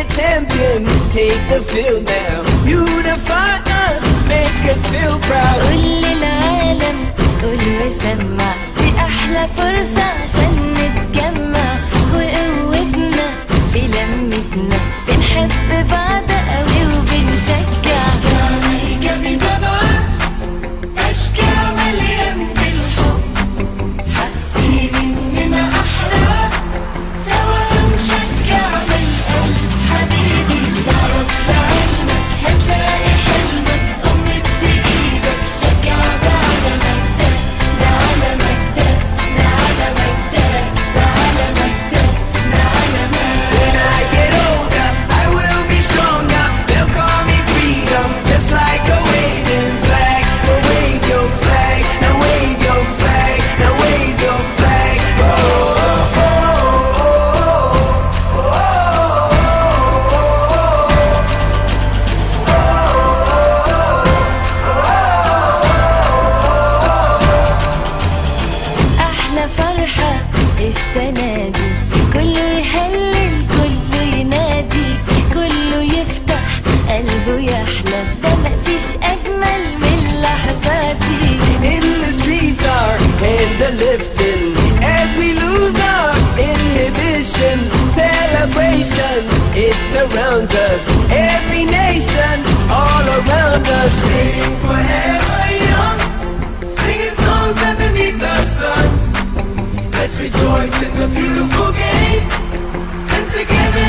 the champions, take the field now. Beautify us, make us feel proud. قول للعالم قول وسمع، دي أحلى فرصة عشان نتجمع، وقوتنا في لمتنا، بنحب بعض قوي وبنشجع. تشجيعنا إيجابي طبعا، تشجيع مليان بالحب، حاسين إننا أحرار، سوا هنشجع بالقلب. حبيبي تعرف لعلمك هتلاقي حلمك، مد إيدك شجع بعلمك ده، بعلمك ده، بعلمك ده، بعلمك ده، بعلمك. When I get older, I will be stronger. They'll call me freedom, just like a waving flag. So wave your flag, now wave your flag, now wave your flag. Oh, oh, oh, oh, أحلى فرحة السنة دي، كله يهلل كله ينادي، كله يفتح قلبه يحلم، ده مفيش أجمل من اللحظات دي. In the streets our hands are lifting as we lose our inhibition. Celebration, it surrounds us. Every nation, all around us. Sing forever young, singing songs underneath the sun. Let's rejoice in the beautiful game, and together